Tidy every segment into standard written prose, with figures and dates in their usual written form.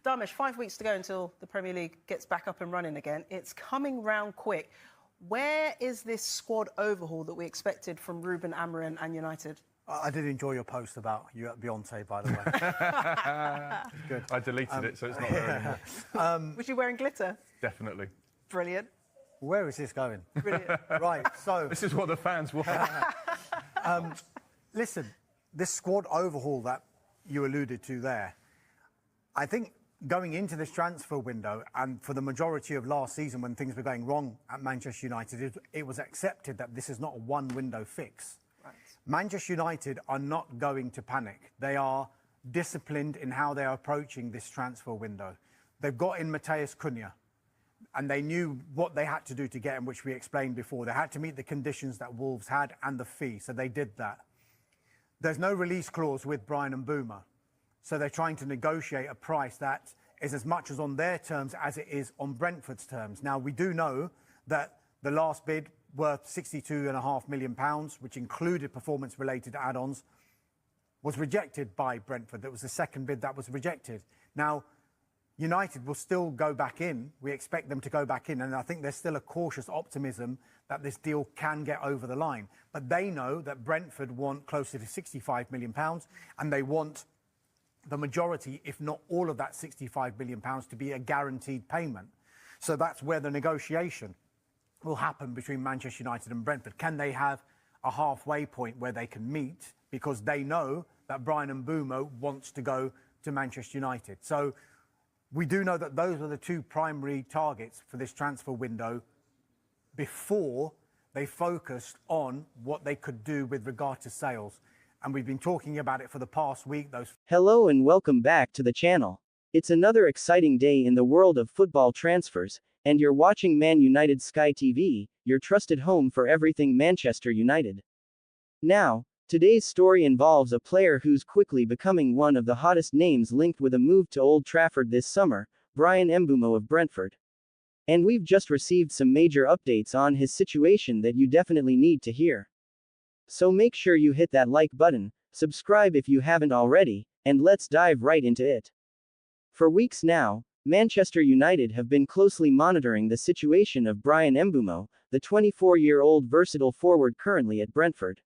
Dharmesh, 5 weeks to go until the Premier League gets back up and running again. It's coming round quick. Where is this squad overhaul that we expected from Rúben Amorim and United? I did enjoy your post about you at Beyonce, by the way. Good. I deleted it, so it's not there anymore. Was you wearing glitter? Definitely. Brilliant. Where is this going? Brilliant. Right, so... This is what the fans want. Listen, this squad overhaul that you alluded to there, I think going into this transfer window and for the majority of last season when things were going wrong at Manchester United, it was accepted that this is not a one-window fix. Right. Manchester United are not going to panic. They are disciplined in how they are approaching this transfer window. They've got in Matheus Cunha, and they knew what they had to do to get him, which we explained before. They had to meet the conditions that Wolves had and the fee, so they did that. There's no release clause with Bryan Mbeumo, so they're trying to negotiate a price that is as much as on their terms as it is on Brentford's terms. Now, we do know that the last bid, worth £62.5 million, which included performance-related add-ons, was rejected by Brentford. That was the second bid that was rejected. Now, United will still go back in. We expect them to go back in, and I think there's still a cautious optimism that this deal can get over the line. But they know that Brentford want closer to £65 million, and they want the majority, if not all of that £65 million, to be a guaranteed payment. So that's where the negotiation will happen between Manchester United and Brentford. Can they have a halfway point where they can meet? Because they know that Bryan Mbeumo wants to go to Manchester United. So we do know that those are the two primary targets for this transfer window before they focused on what they could do with regard to sales. And we've been talking about it for the past week. Hello and welcome back to the channel. It's another exciting day in the world of football transfers, and you're watching Man United Sky TV, your trusted home for everything Manchester United. Now, today's story involves a player who's quickly becoming one of the hottest names linked with a move to Old Trafford this summer, Bryan Mbeumo of Brentford. And we've just received some major updates on his situation that you definitely need to hear. So make sure you hit that like button, subscribe if you haven't already, and let's dive right into it. For weeks now, Manchester United have been closely monitoring the situation of Bryan Mbeumo, the 24-year-old versatile forward currently at Brentford.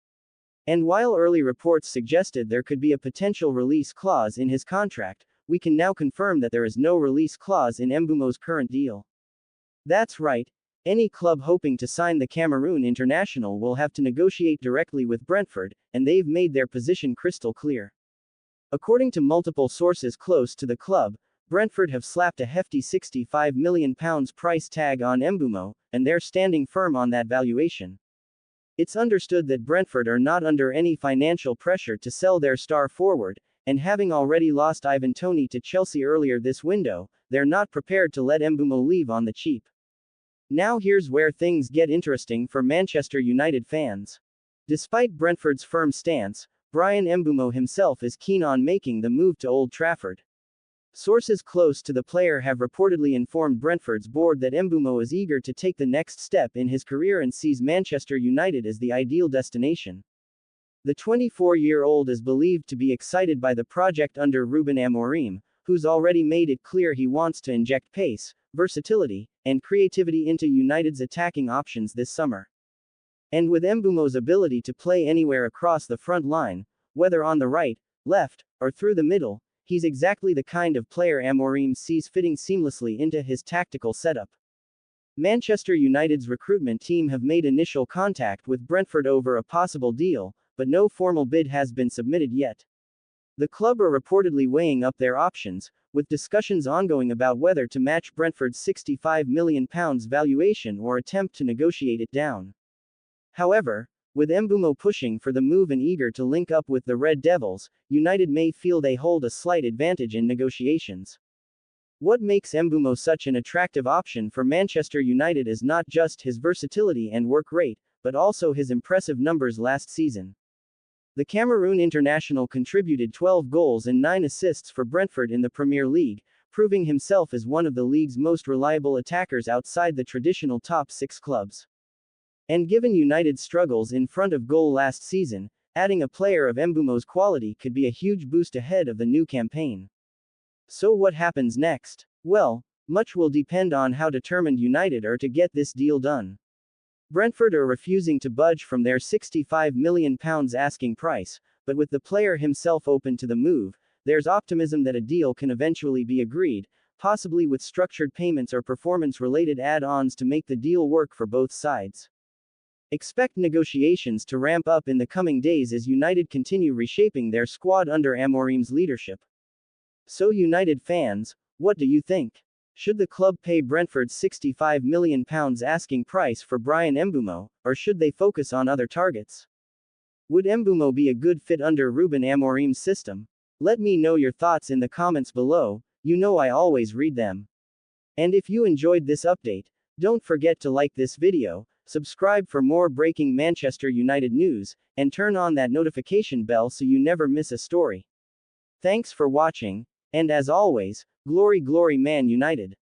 And while early reports suggested there could be a potential release clause in his contract, we can now confirm that there is no release clause in Mbeumo's current deal. That's right, any club hoping to sign the Cameroon international will have to negotiate directly with Brentford, and they've made their position crystal clear. According to multiple sources close to the club, Brentford have slapped a hefty £65 million price tag on Mbeumo, and they're standing firm on that valuation. It's understood that Brentford are not under any financial pressure to sell their star forward, and having already lost Ivan Toney to Chelsea earlier this window, they're not prepared to let Mbeumo leave on the cheap. Now here's where things get interesting for Manchester United fans. Despite Brentford's firm stance, Bryan Mbeumo himself is keen on making the move to Old Trafford. Sources close to the player have reportedly informed Brentford's board that Mbeumo is eager to take the next step in his career and sees Manchester United as the ideal destination. The 24-year-old is believed to be excited by the project under Rúben Amorim, who's already made it clear he wants to inject pace, versatility, and creativity into United's attacking options this summer. And with Mbeumo's ability to play anywhere across the front line, whether on the right, left, or through the middle, he's exactly the kind of player Amorim sees fitting seamlessly into his tactical setup. Manchester United's recruitment team have made initial contact with Brentford over a possible deal, but no formal bid has been submitted yet. The club are reportedly weighing up their options, with discussions ongoing about whether to match Brentford's £65 million valuation or attempt to negotiate it down. However, with Mbeumo pushing for the move and eager to link up with the Red Devils, United may feel they hold a slight advantage in negotiations. What makes Mbeumo such an attractive option for Manchester United is not just his versatility and work rate, but also his impressive numbers last season. The Cameroon international contributed 12 goals and 9 assists for Brentford in the Premier League, proving himself as one of the league's most reliable attackers outside the traditional top 6 clubs. And given United's struggles in front of goal last season, adding a player of Mbeumo's quality could be a huge boost ahead of the new campaign. So what happens next? Well, much will depend on how determined United are to get this deal done. Brentford are refusing to budge from their £65 million asking price, but with the player himself open to the move, there's optimism that a deal can eventually be agreed, possibly with structured payments or performance-related add-ons to make the deal work for both sides. Expect negotiations to ramp up in the coming days as United continue reshaping their squad under Amorim's leadership. So United fans, what do you think? Should the club pay Brentford's £65 million asking price for Bryan Mbeumo, or should they focus on other targets? Would Mbeumo be a good fit under Rúben Amorim's system? Let me know your thoughts in the comments below, you know I always read them. And if you enjoyed this update, don't forget to like this video, subscribe for more breaking Manchester United news, and turn on that notification bell so you never miss a story. Thanks for watching, and as always, glory glory Man United.